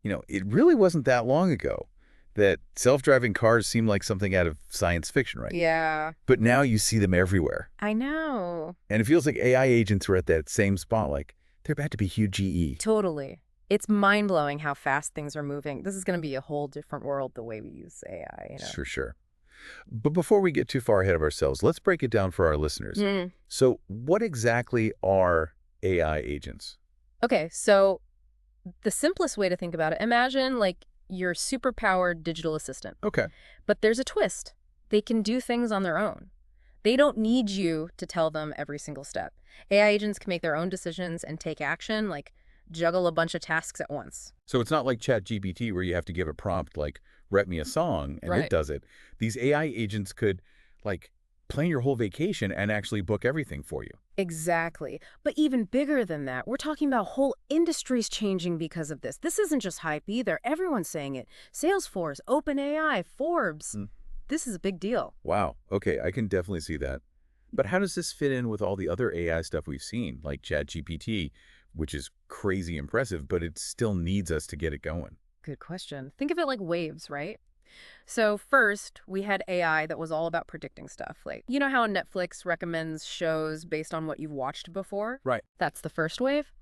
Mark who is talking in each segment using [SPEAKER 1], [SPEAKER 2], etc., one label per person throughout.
[SPEAKER 1] It really wasn't that long ago that self-driving cars seemed like something out of science fiction, right?
[SPEAKER 2] Yeah,
[SPEAKER 1] But now you see them everywhere.
[SPEAKER 2] I know.
[SPEAKER 1] And it feels like AI agents are at that same spot, like they're about to be huge GE.
[SPEAKER 2] Totally. It's mind-blowing how fast things are moving. This is going to be a whole different world the way we use AI.
[SPEAKER 1] For sure. But before we get too far ahead of ourselves, let's break it down for our listeners.
[SPEAKER 2] Mm.
[SPEAKER 1] So what exactly are AI agents?
[SPEAKER 2] Okay, so the simplest way to think about it, imagine like your superpowered digital assistant.
[SPEAKER 1] Okay.
[SPEAKER 2] But there's a twist. They can do things on their own. They don't need you to tell them every single step. AI agents can make their own decisions and take action, like juggle a bunch of tasks at once.
[SPEAKER 1] So it's not like ChatGPT where you have to give a prompt like, "Rep me a song," and it
[SPEAKER 2] Right.
[SPEAKER 1] does it. These AI agents could, like, plan your whole vacation and actually book everything for you.
[SPEAKER 2] Exactly. But even bigger than that, we're talking about whole industries changing because of this. This isn't just hype either. Everyone's saying it. Salesforce, OpenAI, Forbes.
[SPEAKER 1] Hmm.
[SPEAKER 2] This is a big deal.
[SPEAKER 1] Wow. Okay, I can definitely see that. But how does this fit in with all the other AI stuff we've seen, like ChatGPT, which is crazy impressive, but it still needs us to get it going?
[SPEAKER 2] Good question. Think of it like waves, right? So first, we had AI that was all about predicting stuff. Like, you know how Netflix recommends shows based on what you've watched before?
[SPEAKER 1] Right.
[SPEAKER 2] That's the first wave.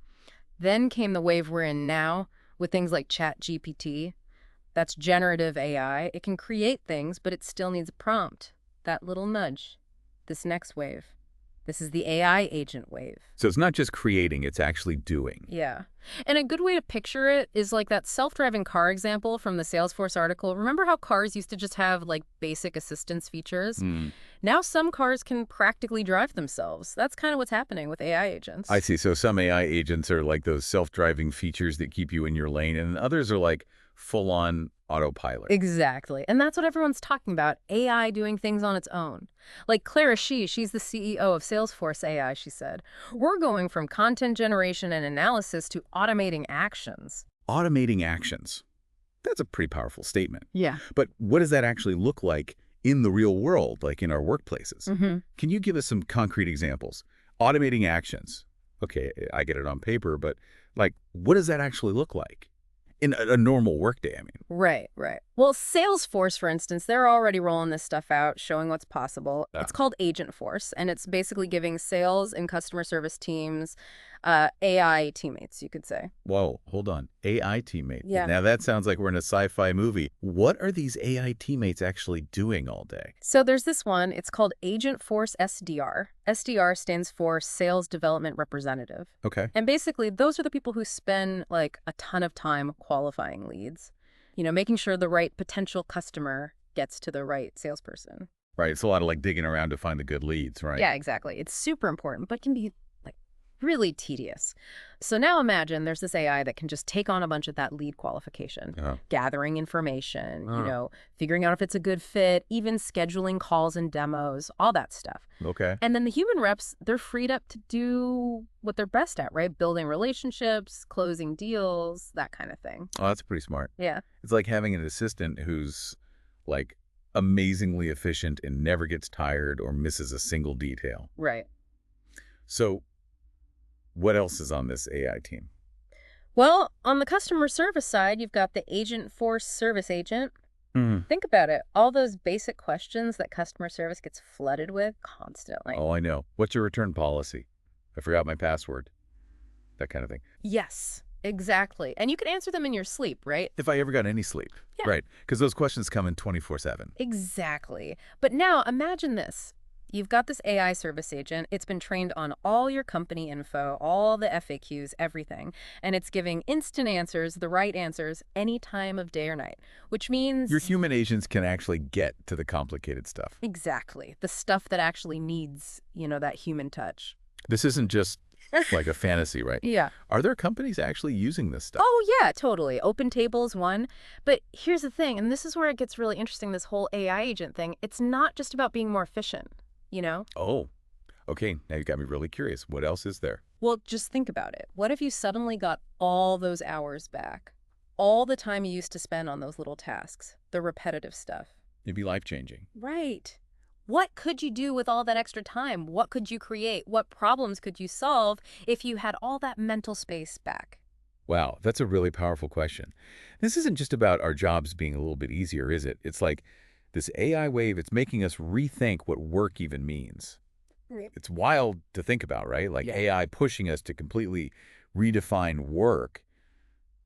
[SPEAKER 2] Then came the wave we're in now with things like ChatGPT. That's generative AI. It can create things, but it still needs a prompt. That little nudge. This next wave. This is the AI agent wave.
[SPEAKER 1] So it's not just creating, it's actually doing.
[SPEAKER 2] Yeah. And a good way to picture it is like that self-driving car example from the Salesforce article. Remember how cars used to just have like basic assistance features?
[SPEAKER 1] Hmm.
[SPEAKER 2] Now some cars can practically drive themselves. That's kind of what's happening with AI agents.
[SPEAKER 1] I see. So some AI agents are like those self-driving features that keep you in your lane, and others are like full-on autopilot.
[SPEAKER 2] Exactly. And that's what everyone's talking about, AI doing things on its own. Like Clara she's the CEO of Salesforce AI, she said. We're going from content generation and analysis to automating actions.
[SPEAKER 1] Automating actions. That's a pretty powerful statement.
[SPEAKER 2] Yeah.
[SPEAKER 1] But what does that actually look like in the real world, like in our workplaces?
[SPEAKER 2] Mm-hmm.
[SPEAKER 1] Can you give us some concrete examples? Automating actions. Okay, I get it on paper, but like, what does that actually look like in a normal workday? I mean,
[SPEAKER 2] Right, right. Well, Salesforce, for instance, they're already rolling this stuff out, showing what's possible.
[SPEAKER 1] Ah.
[SPEAKER 2] It's called Agent Force, and it's basically giving sales and customer service teams AI teammates, you could say.
[SPEAKER 1] whoa, hold on. AI teammate.
[SPEAKER 2] Yeah.
[SPEAKER 1] Now that sounds like we're in a sci-fi movie. What are these AI teammates actually doing all day?
[SPEAKER 2] So there's this one. It's called Agent Force SDR. SDR stands for Sales Development Representative.
[SPEAKER 1] Okay.
[SPEAKER 2] And basically, those are the people who spend like a ton of time qualifying leads, making sure the right potential customer gets to the right salesperson.
[SPEAKER 1] Right. It's a lot of like digging around to find the good leads, right?
[SPEAKER 2] Yeah, exactly. It's super important, but can be like really tedious. So now imagine there's this AI that can just take on a bunch of that lead qualification,
[SPEAKER 1] Uh-huh.
[SPEAKER 2] gathering information,
[SPEAKER 1] Oh.
[SPEAKER 2] figuring out if it's a good fit, even scheduling calls and demos, all that stuff.
[SPEAKER 1] Okay.
[SPEAKER 2] And then the human reps, they're freed up to do what they're best at, right? Building relationships, closing deals, that kind of thing.
[SPEAKER 1] Oh, that's pretty smart.
[SPEAKER 2] Yeah.
[SPEAKER 1] It's like having an assistant who's like amazingly efficient and never gets tired or misses a single detail.
[SPEAKER 2] Right.
[SPEAKER 1] So what else is on this AI team?
[SPEAKER 2] Well, on the customer service side, you've got the Agent Force Service Agent. Think about it. All those basic questions that customer service gets flooded with constantly.
[SPEAKER 1] Oh, I know. What's your return policy? I forgot my password. That kind of thing.
[SPEAKER 2] Yes, exactly. And you can answer them in your sleep, right?
[SPEAKER 1] If I ever got any sleep.
[SPEAKER 2] Yeah.
[SPEAKER 1] Right. Because those questions come in 24/7.
[SPEAKER 2] Exactly. But now imagine this. You've got this AI service agent. It's been trained on all your company info, all the FAQs, everything. And it's giving instant answers, the right answers, any time of day or night, which means...
[SPEAKER 1] Your human agents can actually get to the complicated stuff.
[SPEAKER 2] Exactly. The stuff that actually needs, that human touch.
[SPEAKER 1] This isn't just like a fantasy, right?
[SPEAKER 2] Yeah.
[SPEAKER 1] Are there companies actually using this stuff?
[SPEAKER 2] Oh, yeah, totally. Open Table's one. But here's the thing, and this is where it gets really interesting, this whole AI agent thing. It's not just about being more efficient,
[SPEAKER 1] Oh, okay. Now you got me really curious. What else is there?
[SPEAKER 2] Well, just think about it. What if you suddenly got all those hours back? All the time you used to spend on those little tasks, the repetitive stuff.
[SPEAKER 1] It'd be life-changing.
[SPEAKER 2] Right. What could you do with all that extra time? What could you create? What problems could you solve if you had all that mental space back?
[SPEAKER 1] Wow, that's a really powerful question. This isn't just about our jobs being a little bit easier, is it? It's like this AI wave, it's making us rethink what work even means.
[SPEAKER 2] Right.
[SPEAKER 1] It's wild to think about, right? Like
[SPEAKER 2] Yeah.
[SPEAKER 1] AI pushing us to completely redefine work.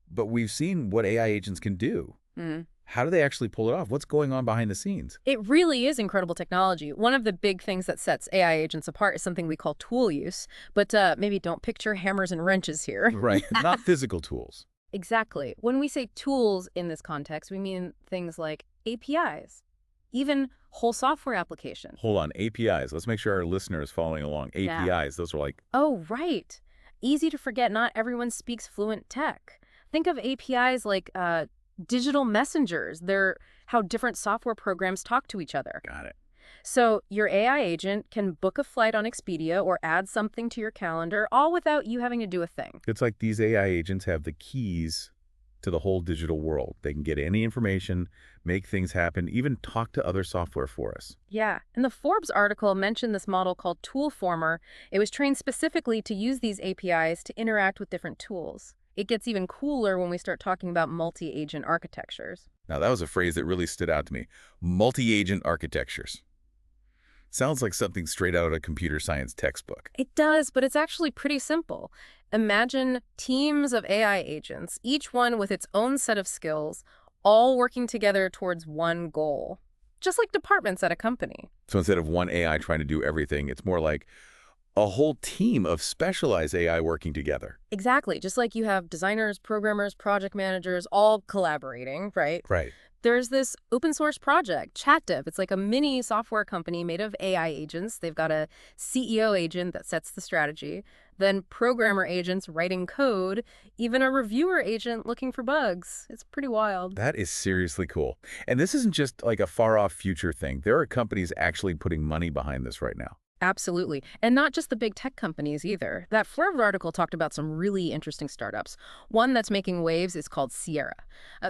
[SPEAKER 1] But we've seen what AI agents can do.
[SPEAKER 2] Mm.
[SPEAKER 1] How do they actually pull it off? What's going on behind the scenes?
[SPEAKER 2] It really is incredible technology. One of the big things that sets AI agents apart is something we call tool use. But maybe don't picture hammers and wrenches here.
[SPEAKER 1] Right. Not physical tools.
[SPEAKER 2] Exactly. When we say tools in this context, we mean things like APIs, even whole software applications.
[SPEAKER 1] Hold on. APIs. Let's make sure our listener is following along.
[SPEAKER 2] Yeah.
[SPEAKER 1] APIs. Those are like,
[SPEAKER 2] Oh, right. Easy to forget, not everyone speaks fluent tech. Think of APIs like digital messengers. They're how different software programs talk to each other.
[SPEAKER 1] got it.
[SPEAKER 2] So your AI agent can book a flight on Expedia or add something to your calendar, all without you having to do a thing.
[SPEAKER 1] It's like these AI agents have the keys to the whole digital world. They can get any information, make things happen, even talk to other software for us.
[SPEAKER 2] Yeah, and the Forbes article mentioned this model called Toolformer. It was trained specifically to use these APIs to interact with different tools. It gets even cooler when we start talking about multi-agent architectures.
[SPEAKER 1] Now, that was a phrase that really stood out to me. Multi-agent architectures. Sounds like something straight out of a computer science textbook.
[SPEAKER 2] It does, but it's actually pretty simple. Imagine teams of AI agents, each one with its own set of skills, all working together towards one goal. Just like departments at a company.
[SPEAKER 1] So instead of one AI trying to do everything, it's more like a whole team of specialized AI working together.
[SPEAKER 2] Exactly. Just like you have designers, programmers, project managers, all collaborating, right?
[SPEAKER 1] Right.
[SPEAKER 2] There's this open source project, ChatDev. It's like a mini software company made of AI agents. They've got a CEO agent that sets the strategy, then programmer agents writing code, even a reviewer agent looking for bugs. It's pretty wild.
[SPEAKER 1] That is seriously cool. And this isn't just like a far-off future thing. There are companies actually putting money behind this right now.
[SPEAKER 2] Absolutely. And not just the big tech companies either. That Forbes article talked about some really interesting startups. One that's making waves is called Sierra.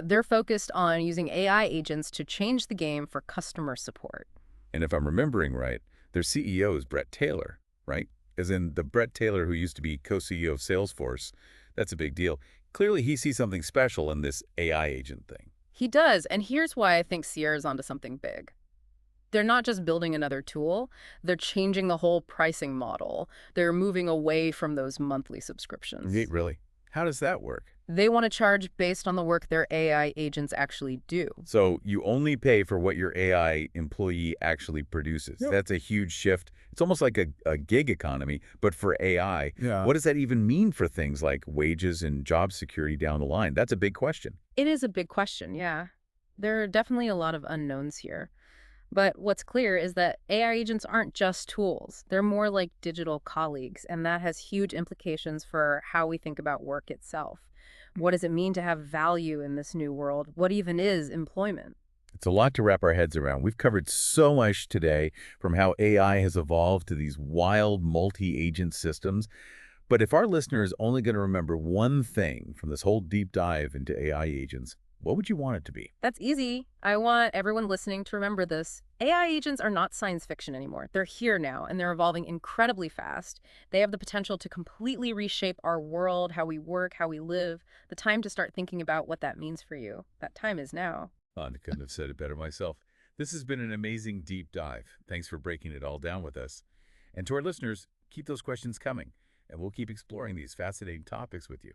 [SPEAKER 2] They're focused on using AI agents to change the game for customer support.
[SPEAKER 1] And if I'm remembering right, their CEO is Brett Taylor, right? As in the Brett Taylor who used to be co-CEO of Salesforce. That's a big deal. Clearly, he sees something special in this AI agent thing.
[SPEAKER 2] He does, and here's why I think Sierra's onto something big. They're not just building another tool, they're changing the whole pricing model. They're moving away from those monthly subscriptions.
[SPEAKER 1] Really? How does that work?
[SPEAKER 2] They want to charge based on the work their AI agents actually do.
[SPEAKER 1] So you only pay for what your AI employee actually produces.
[SPEAKER 2] Yep.
[SPEAKER 1] That's a huge shift. It's almost like a gig economy, but for AI.
[SPEAKER 2] Yeah.
[SPEAKER 1] What does that even mean for things like wages and job security down the line? That's a big question.
[SPEAKER 2] It is a big question, yeah. There are definitely a lot of unknowns here. But what's clear is that AI agents aren't just tools. They're more like digital colleagues, and that has huge implications for how we think about work itself. What does it mean to have value in this new world? What even is employment?
[SPEAKER 1] It's a lot to wrap our heads around. We've covered so much today, from how AI has evolved to these wild multi-agent systems. But if our listener is only going to remember one thing from this whole deep dive into AI agents, what would you want it to be?
[SPEAKER 2] That's easy. I want everyone listening to remember this. AI agents are not science fiction anymore. They're here now, and they're evolving incredibly fast. They have the potential to completely reshape our world, how we work, how we live. The time to start thinking about what that means for you. That time is now.
[SPEAKER 1] I couldn't have said it better myself. This has been an amazing deep dive. Thanks for breaking it all down with us. And to our listeners, keep those questions coming, and we'll keep exploring these fascinating topics with you.